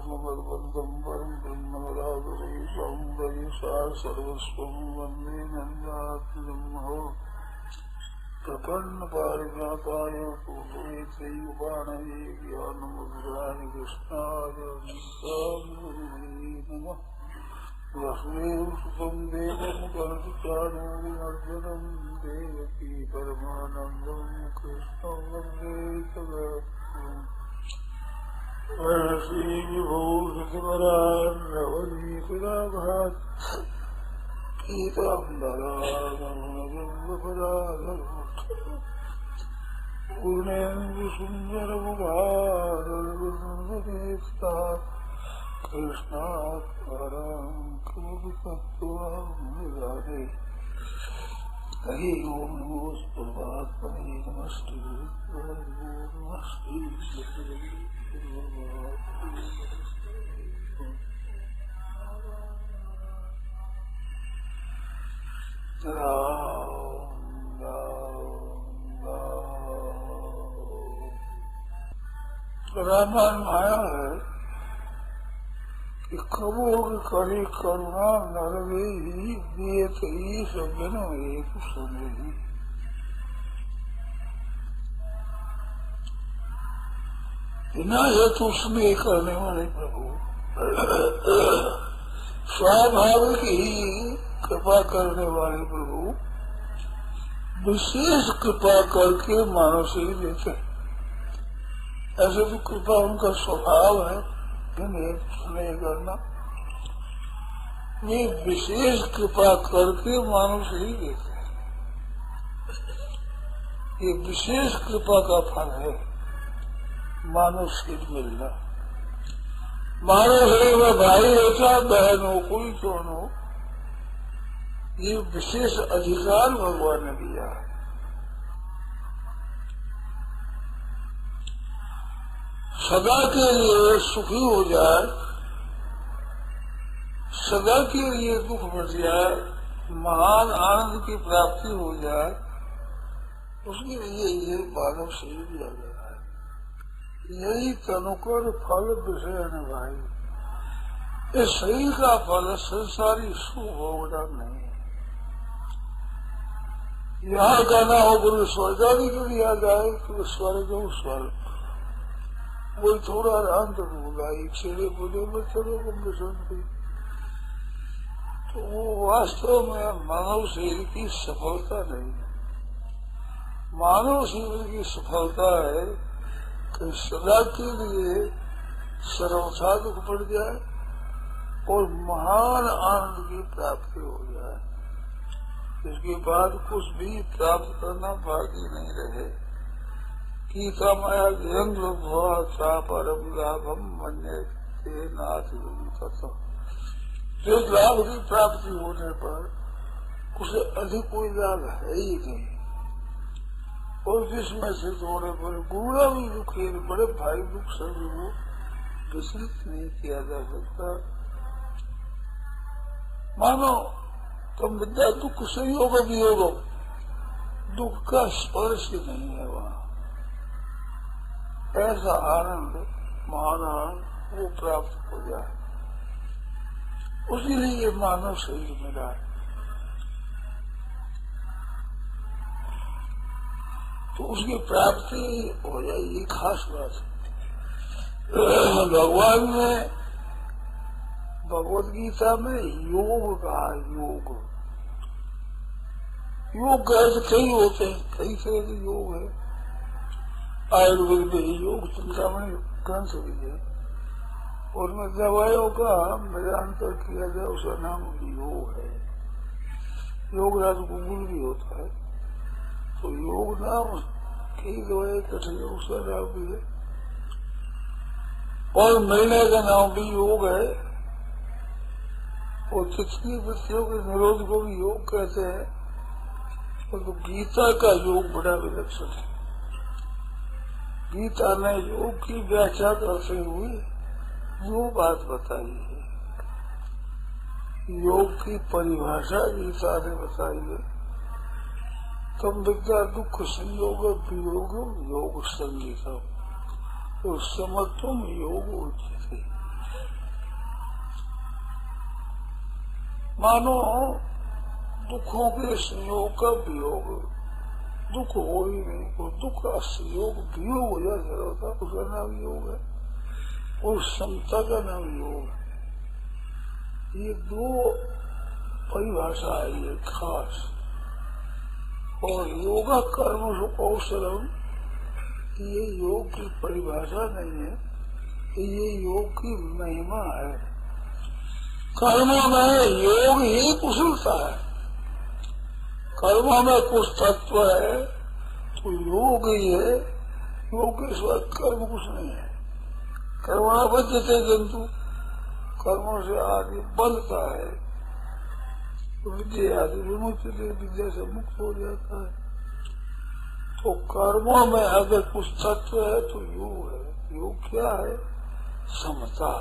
ब्रह्मवद्वंदं परं ब्रह्मवरागरीशं सर्वस्वं वन्दे नन्दात्मजं प्रपन्नपारिजाताय पूर्णेत्रैकपाणये ज्ञानमुद्राय कृष्णाय नमः। वसुदेवसुतं देवं कंसचाणूरमर्दनं देवकी परमानन्दं कृष्णं वन्दे जगद्गुरुं। श्रीविभूषितवरान्नवनीतराभात् पूर्णेन्दुसुन्दरमुखारविन्दनेत्रा कृष्णात् परं किमपि तत्त्वमिदारे। हरि ओं नमोऽस्तु परमात्मने नमस्ते रामायण आया है कि कबो करे करुणा नरवे ही दियत ईश बिन एक सुने ही। बिना हेतु स्नेह करने वाले प्रभु स्वाभाविक ही कृपा करने वाले प्रभु विशेष कृपा करके मानव से ही देते हैं। ऐसे तो कृपा उनका स्वभाव है, स्नेह करना। ये विशेष कृपा करके मानव से ही देते हैं। ये विशेष कृपा का फल है मानव से मिलना। मानव से वह भाई होता बहन हो कोई कौन हो, ये विशेष अधिकार भगवान ने दिया है। सदा के लिए सुखी हो जाए, सदा के लिए दुख मिट जाए, महान आनंद की प्राप्ति हो जाए, उसके लिए ये मानव शरीर दिया गया है। यही तनुकर फल विषय है भाई। इस शरीर का फल संसारी सुख भोगना नहीं है। यहाँ का ना हो गुरु स्वर्गादि को दिया जाए तो स्वर्ग हो स्वर्ग, वही थोड़ा अंत होगा। छेड़े बोले में चलो बसंती, तो वो वास्तव में मानव शरीर की सफलता नहीं है। मानव शरीर की सफलता है कि सदा के लिए सर्वथा दुख पड़ जाए और महान आनंद की प्राप्ति हो जाए। इसके बाद कुछ भी प्राप्त करना बाकी नहीं रहे। गीता माया जंग परम लाभम मन्यते नाथ जो लाभ की प्राप्ति होने पर उसे अधिक कोई लाभ है ही नहीं। और जिसमें से होने पर गुणा भी दुख है, बड़े भाई दुख सभी को विचलित नहीं किया जा सकता। मानो तुम विद्या दुख संयोग वियोग, दुख का स्पर्श ही नहीं है वहाँ। ऐसा आनंद महान आनंद वो प्राप्त हो जाए, उसी लिए मानव शरीर मिला है। तो उसकी प्राप्ति हो जाए, ये खास बात है। भगवान ने भगवद गीता में योग कहा। योग का कई होते हैं, कई तरह के योग है। आयुर्वेद में योग चिंतामणि ग्रंथ भी है, और में दवाइयों का मेरांतर किया जाए उसका नाम योग है। योग राज गुगुल भी होता है, तो योग नाम कई दवाई कठे उसका नाम भी है। और महीने का नाम भी योग है, और चित्ती वृत्तियों के निरोध को भी योग कहते हैं। तो गीता का योग बड़ा विलक्षण है। गीता ने योग की व्याख्या करते हुए वो बात बताई है। योग की परिभाषा गीता ने बताई है। तम विद्या दुख संयोग वियोग योग संगीतम तो समत्वम योग उच्यते। मानो दुखों के संयोग का वियोग, दुख हो ही नहीं, तो दुख का संयोग वियोग हो जाता होता, उसका नाम योग है, और समता का नाम योग है। ये दो परिभाषा है ये खास। और योगा कर्म कौशलम, ये योग की परिभाषा नहीं है, ये योग की महिमा है। कर्मों में योग ही कुशलता है, कर्मों में कुछ तत्व है तो योग ही है, योग के सिवा कर्म कुछ नहीं है। कर्मणा बद्धते जंतु, कर्मों से आदि बनता है, विद्या आदि विमुक्त, विद्या से मुक्त हो जाता है। तो कर्मों में अगर कुछ तत्व है तो योग है। योग क्या है? समता।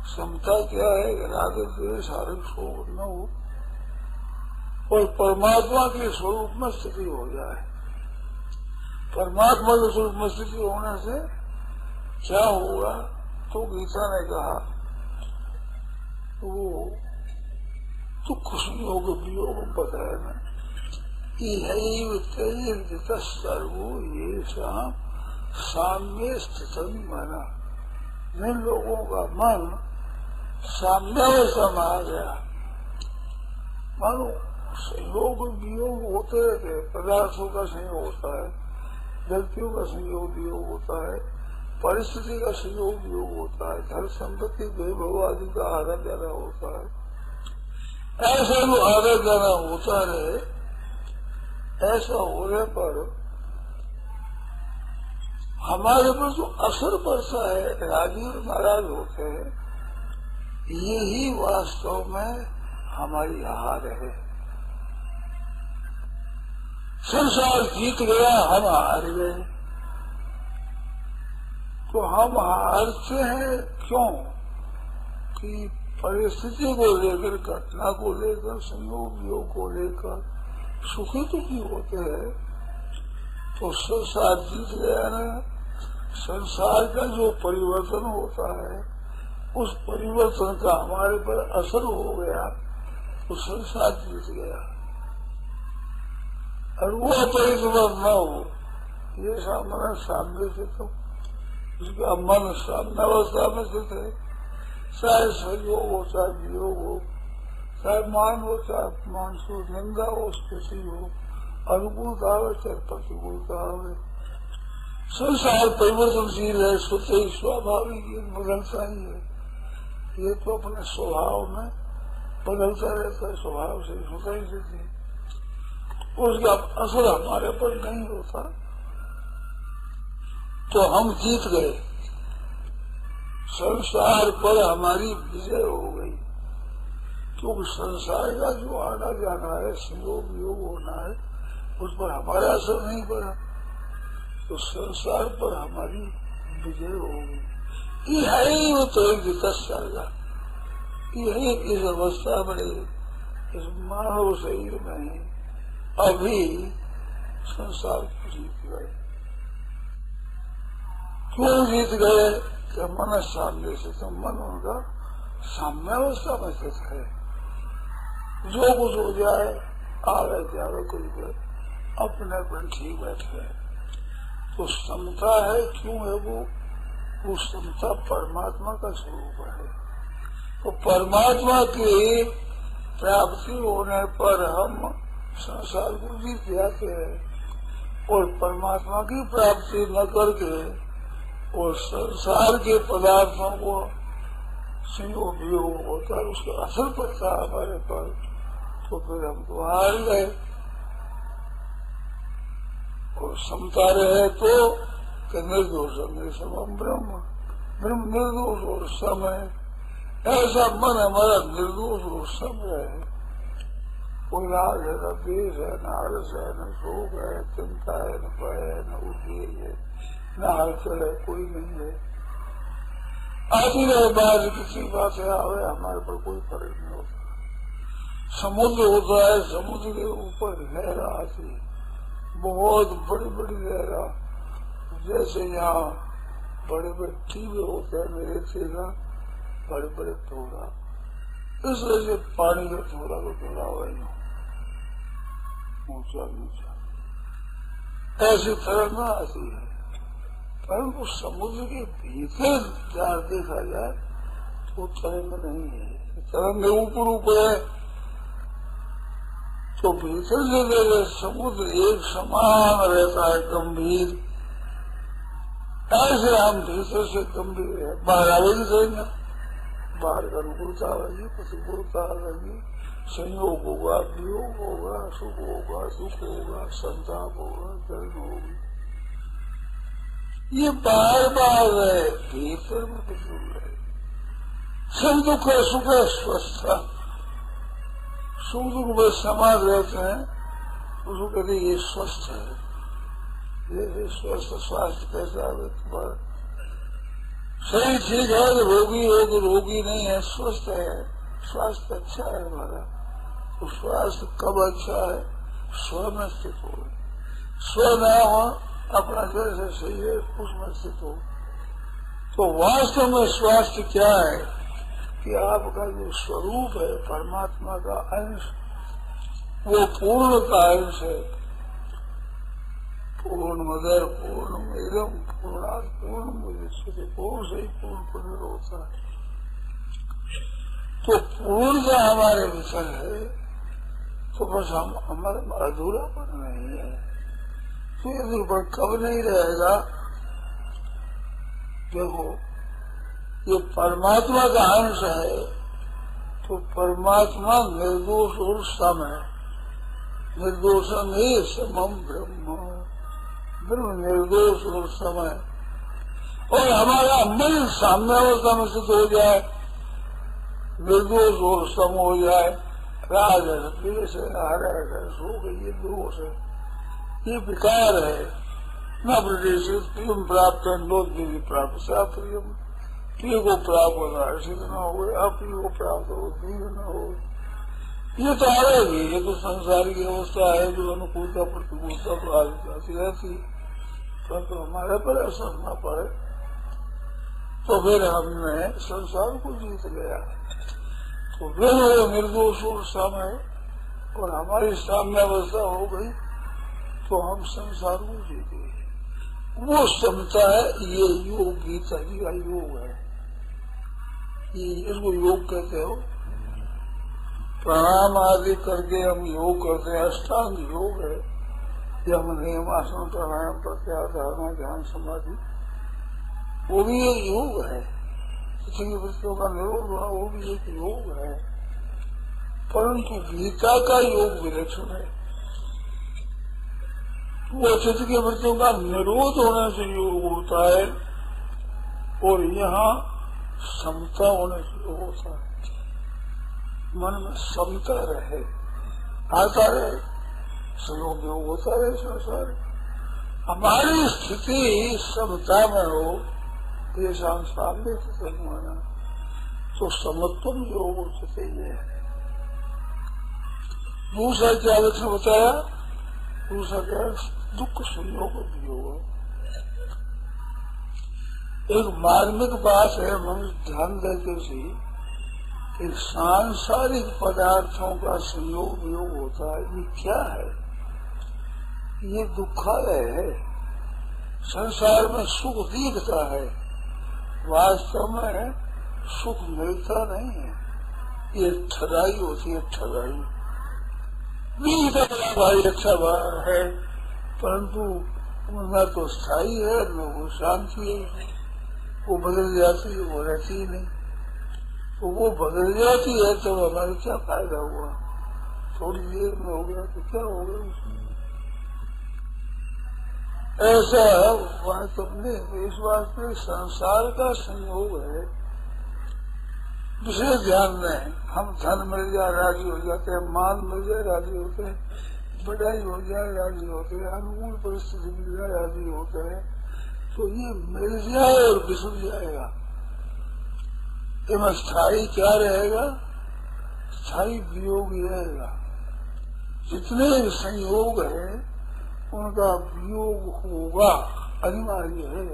समता क्या है? राग द्वेष आरक शोक न हो और परमात्मा के स्वरूप में स्थिति हो जाए। परमात्मा के स्वरूप में स्थिति होने से क्या होगा? तो गीता ने कहा वो दुख संयोग वियोग बताया ना, सर्वो ये साम्य स्थित माना। जिन लोगों का मन साम्यावस्था में आ गया, मानो संयोग वियोग होते रहते, पदार्थों का संयोग होता है, व्यक्तियों का संयोग वियोग होता है, परिस्थिति का संयोग वियोग होता है, धन संपत्ति वैभव आदि का आधा जाना होता है। ऐसा जो आधा जाना होता रहे, ऐसा होने पर हमारे पर जो असर पड़ता है, राजी और नाराज होते हैं, यही वास्तव में हमारी हार है। संसार जीत गया, हम हार गए। तो हम हारते हैं क्यों? कि परिस्थिति को लेकर, घटना को लेकर, संयोग वियोग को लेकर सुखी दुखी होते हैं। तो संसार जीत गया ना। संसार का जो परिवर्तन होता है, उस परिवर्तन का हमारे पर असर हो गया तो संसार जीत गया। और वो परिवर्तन न हो, ये सामने सामने से तो उसका मन साम्यावस्था में स्थित है, चाहे सहयोग हो चाहे वियोग हो, चाहे मान हो चाहे अपमान हो, निंदा हो स्तुति हो, अनुकूलता हो चाहे प्रतिकूलता हो। संसार परिवर्तनशील है, स्वतः ही स्वाभाविक बदलता ही है। ये तो अपने स्वभाव में बदलता रहता है, स्वभाव से स्वतः ही से उसका असर हमारे पर नहीं होता। तो हम जीत गए, संसार पर हमारी विजय हो गई। क्योंकि संसार का जो आना जाना है, संयोग वियोग होना है, उस पर हमारा असर नहीं पड़ा, तो संसार पर हमारी विजय हो गई। यही वो तो सर्गा, यही इस अवस्था में, इस मानव शरीर में अभी संसार को जीत गए। क्यों जीत गए? कि मन सामने से, तो मन उनका साम्यावस्था में स्थित है। जो कुछ हो जाए, आगे जावे कुछ गए, अपने पर ठीक बैठे। तो समता है, क्यों है वो समता परमात्मा का स्वरूप है। तो परमात्मा की प्राप्ति होने पर हम संसार को जीत जाते हैं, और परमात्मा की प्राप्ति न करके और संसार के पदार्थों को संयोग वियोग होता है, उसका असर पड़ता है हमारे पर, तो फिर हम तो हार गए। और समता रहे तो निर्दोषम समम ब्रह्म, ब्रह्म निर्दोष और सम है। ऐसा मन हमारा निर्दोष और सम रहे। कोई राग है, न द्वेष है, न आलस है, न शोक है, चिंता है, न भय है, न उद्वेग है, न हलचल है, कोई नहीं है। आती रहे बाहर किसी बात से आवे, हमारे पर कोई फर्क नहीं होता। समुद्र होता है, समुद्र के ऊपर लहरा आती है, बहुत बड़ी बड़ी लहरा, जैसे यहाँ बड़े बड़े टीवे होते हैं, रेते का बड़े बड़े टोरा, इस वजह से पानी का थोड़ा तो गिराव है, ऊंचा नीचा ऐसी तरंगा आती है। परंतु समुद्र के भीतर जहाँ देखा जाए तो तरंग नहीं है, तरंग ऊपर ऊपर है। तो भीतर से देखे समुद्र एक समान रहता है, गंभीर। ऐसे हम भीतर से गंभीर है, बाहर आवेगी रहेंगे, बाहर का अनुकूलता आएगी, प्रतिकूलता आएगी, संयोग होगा, वियोग होगा, सुख होगा, दुख होगा, संताप होगा, दर्द होगी। ये बार बार है, भीतर में बिल्कुल है। सब दुख है, सुख है, स्वस्थ है। सुख दुख में समान रहते हैं, उसको कहते ये स्वस्थ है। ये स्वस्थ स्वास्थ्य कैसा है तुम्हारा? शरीर ठीक है तो रोगी हो, तो रोगी नहीं है, स्वस्थ है, स्वास्थ्य अच्छा है हमारा। तो स्वास्थ्य कब अच्छा है? स्व में स्थित हो, स्व न हो, अपना जैसे सही है उसमें स्थित हो। तो वास्तव में स्वास्थ्य क्या है कि आपका जो स्वरूप है परमात्मा का अंश, वो पूर्ण का अंश है। पूर्णमदः पूर्णमिदं पूर्णात् पूर्णमुदच्यते, पूर्ण से ही पूर्ण पूर्ण होता है। तो पूर्णता हमारे भीतर है, तो बस हम हमारे अधूरापन नहीं है। तो ये अधूरापन कब नहीं रहेगा? देखो, ये परमात्मा का अंश है, तो परमात्मा निर्दोष और सम है। निर्दोषम ही समम ब्रह्म, ब्रह्म निर्दोष और सम है। और हमारा मन साम्यावस्था में स्थित हो जाए, निर्दोष और सम हो जाए, राग है, द्वेष है, हरा है, शोक है, ये दोष है, ये विकार है। न प्रदेशित प्रियम प्राप्त है, नो देवी प्राप्त सा प्रियम। प्रिय को प्राप्त होना सिद्ध न हो, अप्रिय को प्राप्त हो, दीन न हो। ये तो आएगी, ये तो संसार की अवस्था है जो अनुकूलता प्रतिकूलता तो आती रहती, परंतु हमारे पर असर न पड़े तो फिर हमने संसार को जीत लिया। तो फिर वो निर्दोष और सम है, और हमारी साम्यावस्था हो गई तो हम संसार को जीते। वो समता है, ये योग गीता जी का योग है। ये इसको योग कहते हो। प्राणायाम आदि करके हम योग करते हैं, अष्टांग योग है। ये हम नियमासन प्राणायाम प्रत्याहार धारणा ध्यान समाधि, वो भी एक योग है। किसी वृत्तियों का निरोध होना वो भी एक योग है। परंतु गीता का योग विलक्षण है। वो चित्त की वृत्तियों का निरोध होने से योग होता है, और यहाँ समता होने से योग होता है। मन में समता रहे, आता रहे, संयोग योग होता रहे संसार। हमारी स्थिति समता में हो, ये सामने माना तो समत्वम योग उचित है। दूसरा क्या लक्षण बताया? दूसरा क्या? दुख संयोग योग। एक मार्मिक बात है, मनुष्य ध्यान देते से कि सांसारिक पदार्थों का संयोग वियोग होता है। ये क्या है? ये दुखालय है। संसार में सुख दिखता है, वास्तव में सुख मिलता नहीं है। ये ठगाई होती है, ठगाई। भाई अच्छा है, परंतु न तो स्थायी है, न वो शांति है। वो बदल जाती है, वो रहती ही नहीं। तो वो बदल जाती है तो हमारा क्या फायदा हुआ? थोड़ी देर में हो गया तो क्या हो गया उसमें? ऐसा वास्तव में इस वास्ते संसार का संयोग है। दूसरे ध्यान में हम धन मिल जाए राजी हो जाते हैं, मान मिल जाए राजी होते हैं, बढ़ाई हो जाए राजी होते हैं, अनुकूल परिस्थिति मिल जाए राजी होते हैं। तो ये मिल जाए और बिसर जाएगा। इसमें स्थायी क्या रहेगा? स्थायी वियोग ही रहेगा। जितने संयोग है उनका वियोग होगा, अनिवार्य है।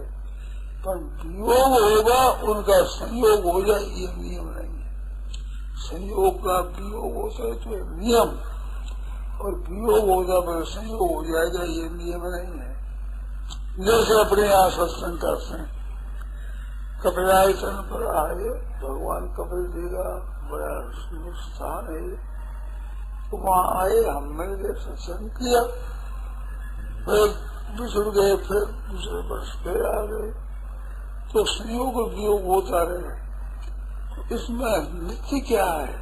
पर वियोग होगा, उनका संयोग हो जाए, ये नियम नहीं है। संयोग का वियोग होता है तो नियम, और वियोग होता पर संयोग हो जाएगा, ये नियम नहीं है। जैसे अपने यहाँ सत्संग करते हैं, कपिलायतन पर आए, भगवान कपिल जी का बड़ा स्थान है, तो वहाँ आए, हम मिलकर सत्संग किया, फिर बिछुड़ गए, फिर दूसरे वर्ष फिर आ गए, तो संयोग वियोग होता रहे। तो इसमें नित्य क्या है?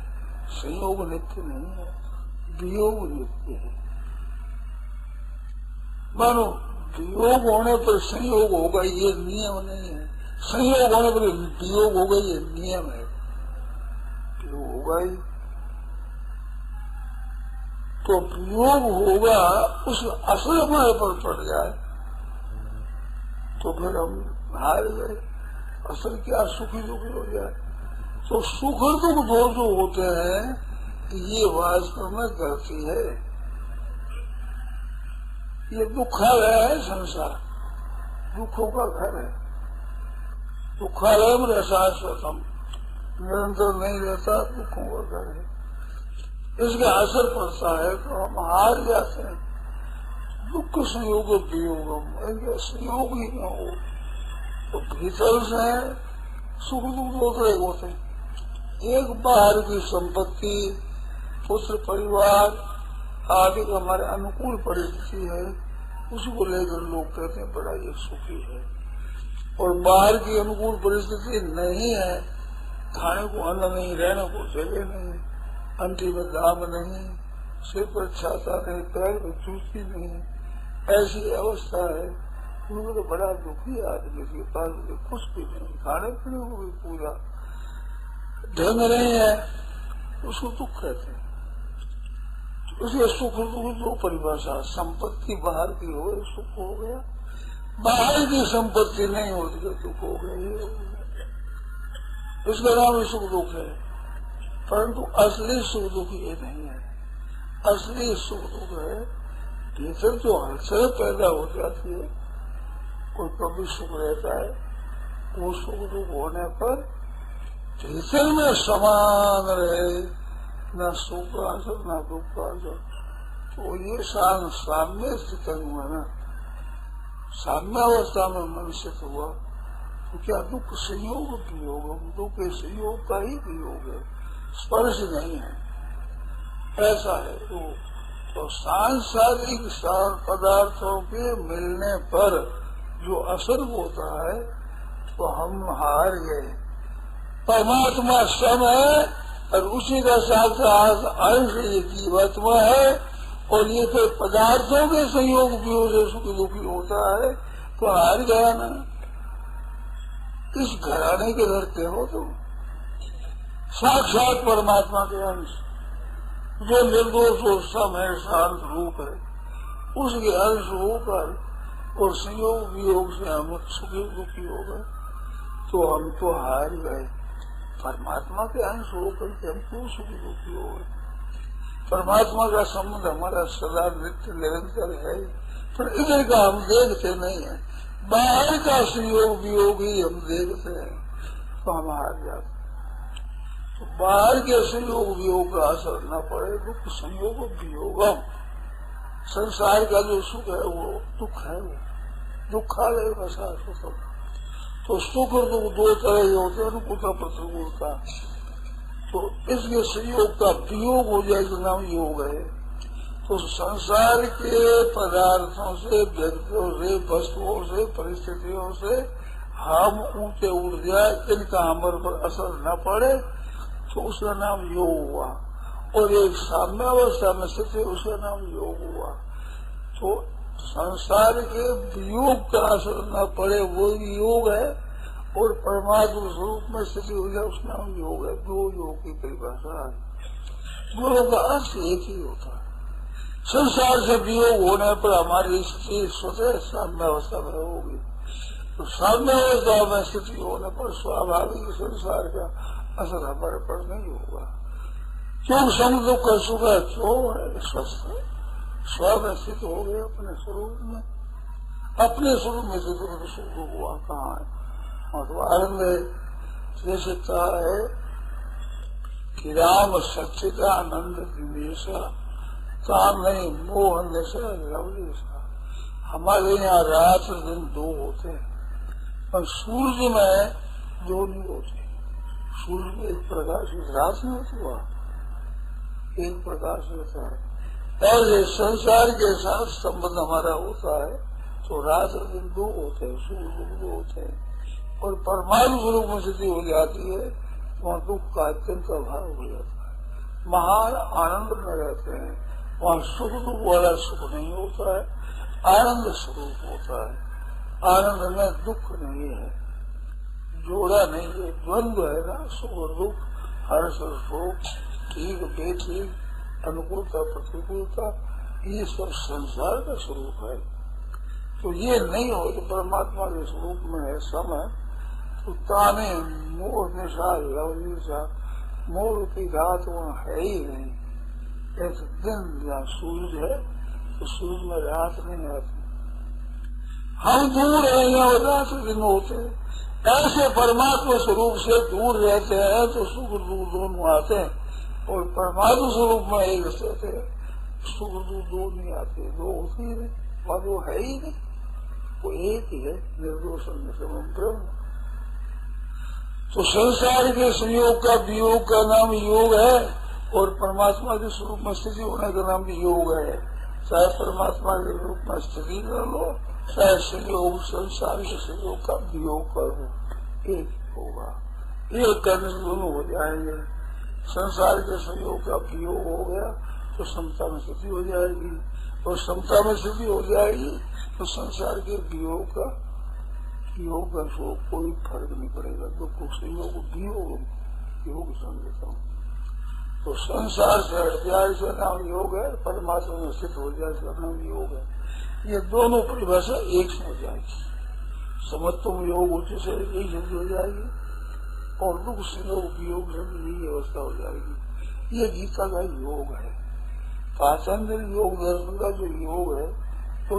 संयोग नित्य नहीं है, वियोग नित्य है। मानो वियोग होने पर संयोग होगा, ये नियम नहीं है। संयोग होने पर वियोग होगा, ये नियम है। वियोग होगा ही तो वियोग होगा, उस असर हमारे पर पड़ जाए तो फिर हम हार गए। असर क्या, सुखी दुखी हो जाए। तो सुख और दुख दो जो होते हैं, ये वास्तव में गलती है। ये दुखालय है संसार, दुखों का घर है। दुखालय में शाश्वतम, निरंतर नहीं रहता, दुखों का घर है। इसका असर पड़ता है तो हम हार जाते हैं। दुख संयोग वियोगम, इनके संयोग ही न हो तो भीतर से सुख दुख दो तरह होते हैं। एक बाहर की संपत्ति, पुत्र परिवार आदि का हमारे अनुकूल परिस्थिति है, उसको लेकर लोग कहते हैं बड़ा ये सुखी है। और बाहर की अनुकूल परिस्थिति नहीं है, खाने को अन्न नहीं, रहने को जगह नहीं, अंटी में दाम नहीं, सिर पर छाता नहीं, पैर में जूती नहीं, ऐसी अवस्था है, उनको तो बड़ा दुखी आदमी के पास कुछ भी नहीं, खाने पीने को भी पूरा ढंग नहीं है, उसको दुख कहते हैं। तो इसलिए सुख दुख दो परिभाषा, संपत्ति बाहर की हो सुख हो गया, बाहर की संपत्ति नहीं होती तो दुख हो गया, इसका नाम सुख दुख है। परंतु असली सुख दुख ये नहीं है। असली सुख दुख है भीतर जो हलचल पैदा हो जाती है, कोई कभी सुख रहता है, वो सुख दुख होने पर भीतर में समान रहे, न सुख का असर न दुख का असर, तो ये साम्य स्थित हुआ ना, साम्यावस्था में मनुष्य हुआ। तो क्या दुख संयोग वियोग, दुख के संयोग का ही वियोग है, स्पर्श नहीं है, ऐसा है। तो सांसारिक पदार्थों के मिलने पर जो असर होता है तो हम हार गए। परमात्मा सब है और उसी का साथ अंश ये जीवात्मा है, और ये फिर पदार्थों के संयोग वियोग से सुख दुखी होता है तो हार गया ना। इस घराने के लड़के हो तुम, साक्षात परमात्मा के अंश, जो निर्दोष और सम है, शांत रूप है, उसके अंश होकर और संयोग वियोग से हम सुखी दुखी हो गए तो हम तो हार गए। परमात्मा के अंश होकर के हम क्यों सुखी दुखी हो गए? परमात्मा का संबंध हमारा सदा नित्य निरंतर है, पर इधर का हम देखते नहीं है, बाहर का संयोग वियोग ही हम देखते हैं तो हम हार जाते। तो बाहर के संयोग वियोग का असर न पड़े, दुख संयोग वियोगम, संसार का जो सुख है वो दुख है, वो दुखालय का शाश्वतम। तो सुख और दुख दो तरह ही होते हैं, अनुकूलता प्रतिकूलता। तो इसके संयोग का वियोग हो जाए तो नाम योग है। तो संसार के पदार्थों से, व्यक्तियों से, वस्तुओं से, परिस्थितियों से हम ऊंचे उड़ जाए, इनका हमारे पर असर न पड़े तो उसका नाम योग हुआ। और एक साम्यावस्था में स्थित है, उसका नाम योग हुआ। तो संसार के वियोग का असर न पड़े वो भी योग है, और परमात्मा स्वरूप में स्थिति हो जाए उसका नाम योग है। दो योग की परिभाषा है, दोनों का अर्थ एक ही होता है। संसार से वियोग होने पर हमारी स्थिति स्वतः साम्यावस्था में होगी, तो साम्यावस्था में स्थिति होने पर स्वाभाविक संसार का असर हमारे पर नहीं होगा। क्यों समुद्र का सुख है, क्यों है स्वस्थ है, स्व में स्थित हो गए अपने स्वरूप में, अपने स्वरूप में स्थित हो सुख हुआ कहाँ है? और आनंद है। जैसे कहा है कि राम सच्चिदानंद दिनेशा ताम नहीं मोह नशा लवलेशा। हमारे यहाँ रात दिन दो होते हैं, पर सूर्य में दो नहीं होते। सूर्य में एक प्रकाश रात में होता, एक प्रकाश होता है। और ये संसार के साथ संबंध हमारा होता है तो रात और दिन दो होते हैं, सूर्य दो होते हैं। और परमाणु स्वरूप में स्थिति हो जाती है वहाँ दुख का अत्यंत अभाव हो जाता है, महान आनंद में रहते हैं। वहाँ सुख दुख वाला सुख नहीं होता है, आनंद स्वरूप होता है। आनंद में दुख नहीं है, जोड़ा नहीं है, द्वंद्व है ना, सुख और दुख, हर्ष और शोक, ठीक बेठीक, अनुकूलता प्रतिकूलता, ये सब संसार का स्वरूप है। तो ये नहीं हो तो परमात्मा के स्वरूप में है समय। तो ताने मोह निशा लवलीसा, मोह की रात वहाँ है ही नहीं। ऐसे दिन जहाँ सूरज है तो सूरज में रात नहीं आती। हम दूर है यहाँ रात दिन होते हैं, ऐसे परमात्मा स्वरूप से दूर रहते हैं तो सुख दुख दोनों आते हैं। और परमात्मा स्वरूप में एक रहते हैं, सुख दुख दो नहीं आते, दो होती ही नहीं, वह दो है ही नहीं, वो एक ही है, निर्दोष ब्रह्म। तो संसार के संयोग का वियोग का नाम योग है और परमात्मा के स्वरूप में स्थिति होने का नाम भी योग है। चाहे परमात्मा के रूप में स्थिति कर लो, चाहे संयोग संसार के संयोग का वियोग कर लो, एक होगा। एक करने से दोनों हो जाएंगे। संसार के संयोग का वियोग हो गया तो समता में स्थिति हो जाएगी, और समता में स्थिति हो जाएगी तो संसार के वियोग का कोई फर्क नहीं पड़ेगा। दुख संयोग योग समझता हूँ। तो संसार से हट जाए इसका नाम योग है, परमात्मा में स्थित हो जाए इसका नाम योग है। ये दोनों परिभाषा एक से हो जाएगी। समत्वम योग उच्च से एक शब्द हो जाएगी और दुख संयोग वियोग से यही अवस्था हो जाएगी। ये गीता का योग है। पाचन योग दर्शन का जो योग है तो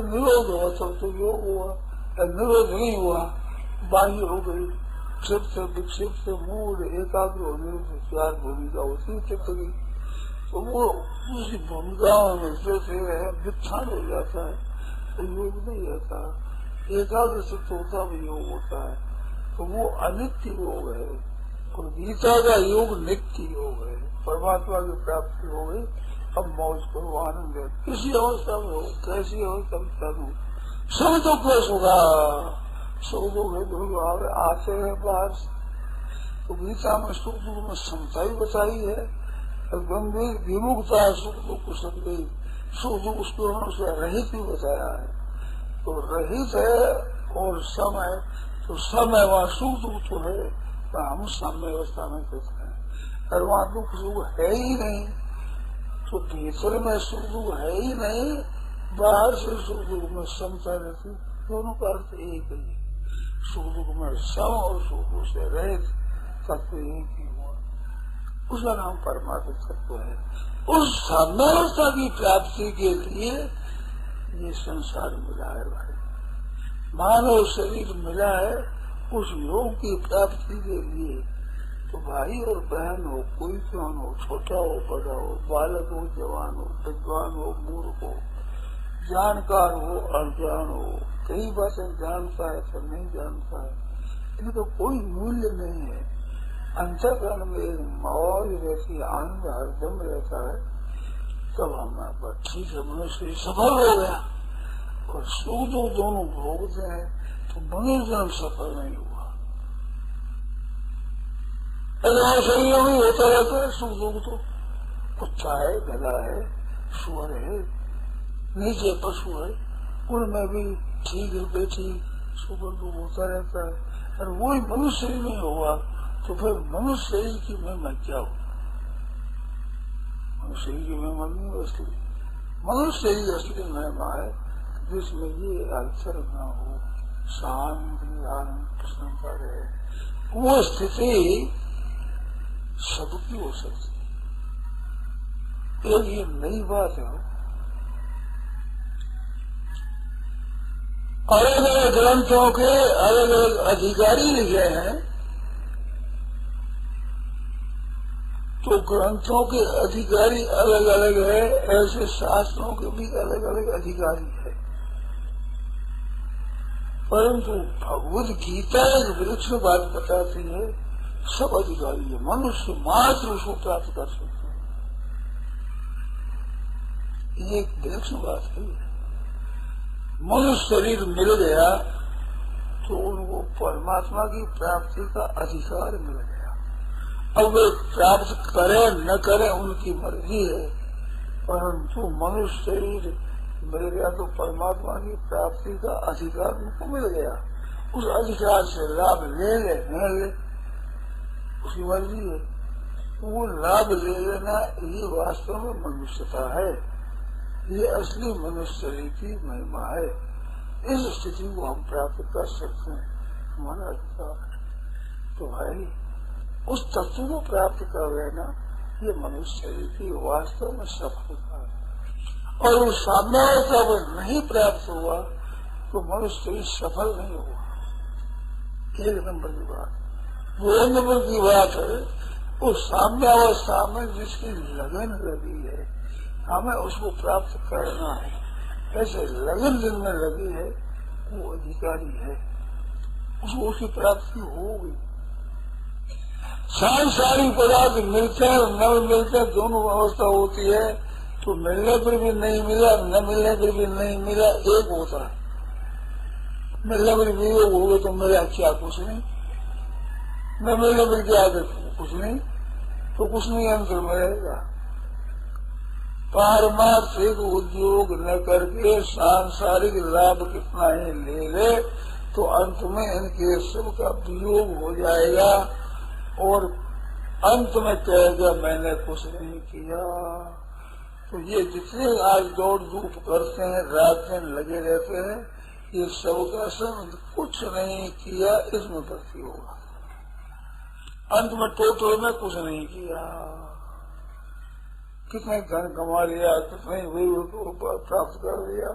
निरोध हुआ तब तो योग हुआ, निरोध नहीं हुआ, बाह्य हो गई, क्षिप्त विक्षिप्त मूड एकाग्र होने से चार भूमिका होती चित्त की, तो वो उसी भूमिकाओं में वित्थान हो जाता है, तो योग नहीं रहता। एकाग्र चित्त होता भी योग होता है, तो वो अनित्य योग है। और गीता का योग नित्य योग है। परमात्मा की प्राप्ति हो गई, अब मौज करो, आनंद है। किसी अवस्था में हो, कैसी अवस्था में करूँ, सब दुख है सुखा, सुख दुख आते हैं बाहर। तो गीता में सुख दुख में समता ही बताई है, गंभीर विमुखता है सुख दुख को सब गई, सुख दुख उसको से रहित ही बताया है। तो रहित है और समय, तो समय वहाँ सुख दुख तो है, तो हम साम्य अवस्था में कहते हैं। और वहाँ दुख सुख है ही नहीं, तो भीतर में सुख दुख है ही नहीं, बाहर से सुख दुख में समता रहती, दोनों का अर्थ एक ही है। सुख दुख में सम और सुख दुख से रहित तत्व एक ही हुआ, उसका नाम परमात्मा तत्व है। उस साम्यावस्था की प्राप्ति के लिए ये संसार मिला है भाई, मानव शरीर मिला है उस योग की प्राप्ति के लिए। तो भाई और बहन हो, कोई क्यों हो, छोटा हो बड़ा हो, बालक हो जवान हो, विद्वान हो मूर्ख हो, जानकार हो अनजान हो, कई बातें जानता है तो नहीं जानता है, इनका तो कोई मूल्य नहीं है। अंतःकरण में एक मौज रहती, आनंद हरदम रहता है, तब हमारा ठीक है, मनुष्य सफल हो गया। और सुख दुख दोनों भोगते हैं तो मनुष्य सफल नहीं हुआ। शरीर में होता रहता है सुख दुख, तो कुत्ता है, गधा है, सुअर है, नीचे पशु है, उनमें भी ठीक है बेठी सुख दुख होता रहता है। और वही मनुष्य ही नहीं हुआ तो फिर मनुष्य ही की महिमा क्या हो? मनुष्य ही की महिमा नहीं असली, मनुष्य ही असली महिमा है जिसमें ये अवसर न हो, शांति आनंद प्रसन्नता रहे। वो स्थिति सबकी हो सकती है, ये नई बात है। अलग अलग ग्रंथों के अलग अलग अधिकारी लिखे हैं, तो ग्रंथों के अधिकारी अलग अलग है, ऐसे शास्त्रों के भी अलग अलग अधिकारी है। परंतु भगवद गीता एक विलक्षण बात बताती है, सब अधिकारी है, मनुष्य मात्र उसको प्राप्त कर सकते हैं। ये एक विलक्षण बात है। मनुष्य शरीर मिल गया तो उनको परमात्मा की प्राप्ति का अधिकार मिल गया। अब वे प्राप्त करें न करें उनकी मर्जी है, परंतु मनुष्य शरीर मिल गया तो परमात्मा की प्राप्ति का अधिकार उनको मिल गया। उस अधिकार से लाभ ले ले न ले उसकी मर्जी है। वो लाभ ले लेना ये वास्तव में मनुष्यता है, ये असली मनुष्य शरीर की महिमा है। इस स्थिति को हम प्राप्त कर सकते हैं, हमारा अधिकार है। तो भाई उस तत्व को प्राप्त कर लेना ये मनुष्य शरीर की वास्तव में सफलता है। और उस साम्यावस्था पर नहीं प्राप्त हुआ तो मनुष्य शरीर सफल नहीं हुआ। एक नंबर की बात। दो नंबर की बात है, उस साम्यावस्था में जिसकी लगन लगी है, हमें उसको प्राप्त करना है, ऐसे लगन जिनमें लगी है वो अधिकारी है, उसको उसकी प्राप्ति होगी। सांसारिक पदार्थ मिलते हैं और न मिलते हैं, दोनों अवस्था होती है। तो मिलने पर भी नहीं मिला, न मिलने पर भी नहीं मिला, एक होता है। मिलने पर वियोग हो गए तो मिला क्या? कुछ नहीं। न मिलने पर क्या? कुछ नहीं। तो कुछ नहीं अंतर में रहेगा। पारमार्थिक उद्योग न करके सांसारिक लाभ कितना ही ले ले तो अंत में इनके सब का वियोग हो जाएगा और अंत में कहेगा मैंने कुछ नहीं किया। तो ये जितने आज दौड़ धूप करते हैं, रात दिन लगे रहते हैं, ये सबका सब कुछ नहीं किया इसमें भर्ती होगा। अंत में टोटल में कुछ नहीं किया। कितने धन कमा लिया, कितने प्राप्त कर लिया,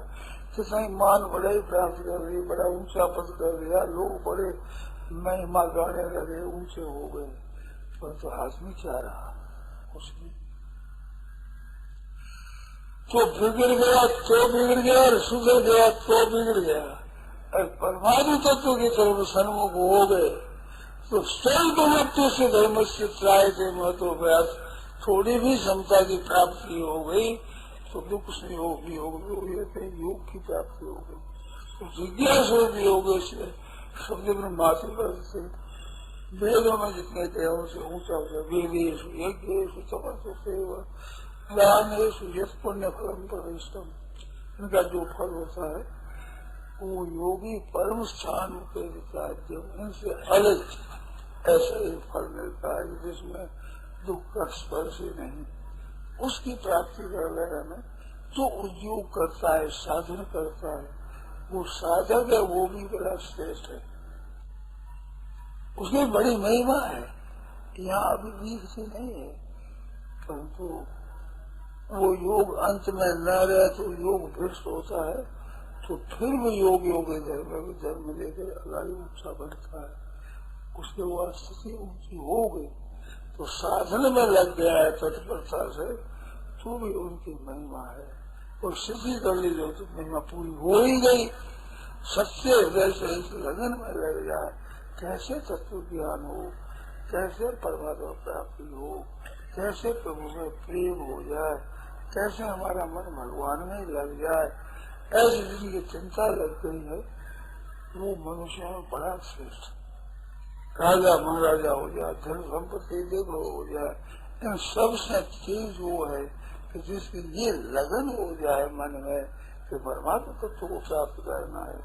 कितने मान बढ़ाई प्राप्त कर ली, बड़ा ऊंचा पद कर लिया, लोग बड़े महिमा गाने लगे, ऊंचे हो गए, पर तो हाथ में क्या रहा? उसकी तो बिगड़ गया तो बिगड़ गया और सुधर गया तो बिगड़ गया। और परमाणु तत्व की तरफ सन्मुख हो गए तो स्वल्प मृत्यु से धर्म से त्राय थे महत्व व्यास, थोड़ी भी क्षमता की प्राप्ति हो गई तो दुख से योग योग की प्राप्ति हो गई। तो जिज्ञास भी योग से शब्द में मातृ से वेदों में जितने थे उनसे ऊंचा होता। वेदेश यज्ञेश तपस्व दानेश यश पुण्य फलम परिष्टम, इनका जो फल होता है वो योगी परम स्थान पे राज्य इनसे अलग ऐसा ही फल मिलता है जिसमें दुख का स्पर्श ही नहीं। उसकी प्राप्ति कर लेने में जो उद्योग करता है, साधन करता है, वो साधक है, वो भी बड़ा श्रेष्ठ है, उसकी बड़ी महिमा है। यहाँ अभी भी से नहीं है, परंतु वो योग अंत में न रहे तो योग भ्रष्ट होता है, तो फिर भी योग धर्म लेकर अगाड़ी ऊंचा बढ़ता है। उसके बाद स्थिति ऊंची हो गई तो साधन में लग गया है तत्परता से, तो भी उनकी महिमा है। और सिद्धि कर ली जो तो महिमा पूरी हो ही गई। सच्चे हृदय से इस लगन में लग जाए, कैसे तत्व ज्ञान हो, कैसे परमात्मा प्राप्ति हो, कैसे प्रभु में प्रेम हो जाए, कैसे हमारा मन भगवान में लग जाए, ऐसी जिनकी चिंता लग गई है वो मनुष्य में बड़ा श्रेष्ठ। राजा महाराजा हो जाए, धन संपत्ति देखो हो जाए, इन सब से चीज वो है कि जिसकी ये लगन हो जाए मन में कि परमात्मा तत्व को प्राप्त करना है,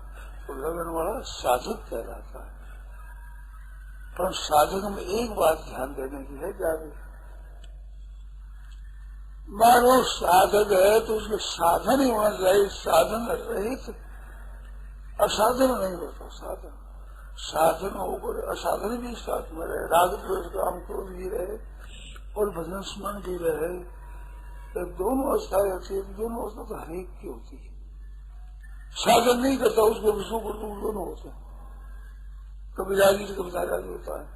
तो लगन वाला साधक कहलाता है। पर साधक में एक बात ध्यान देने की है, जाके मानो साधक है तो उसके साधन ही होना चाहिए, साधन रहित असाधन नहीं होता। साधन साधन होकर असाधन भी साथ में रहे, राग द्वेष काम क्रोध भी रहे और भजन स्मरण भी रहे, तो दोनों अवस्था रहती है। दोनों अवस्था तो हरेक की होती है। साधन नहीं करता उसको भी सुख और दुख दोनों होते हैं, कभी रागी से कभी नाराज होता है।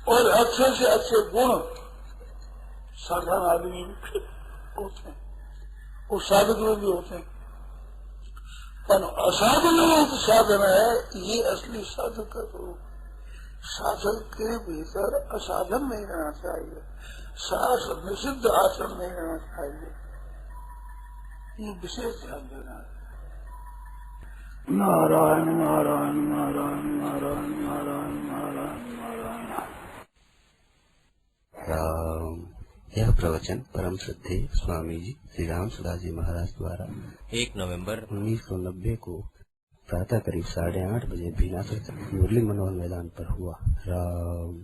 और अच्छे से अच्छे गुण साधारण आदमी भी होते हैं, वो साधक में भी होते हैं, पर असाधन रूप साधन है ये असली साधक का स्वरूप। साधक के भीतर असाधन नहीं रहना चाहिए, शास्त्र निषिद्ध आचरण नहीं रहना चाहिए, ये विशेष ध्यान देना है। नारायण नारायण नारायण नारायण नारायण नारायण नारायण। राम। यह प्रवचन परम श्रद्धेय स्वामी जी श्री राम सुधाजी महाराज द्वारा 1 नवंबर 1990 को प्रातः करीब 8:30 बजे भीनासर मुरली मनोहर मैदान पर हुआ। राम।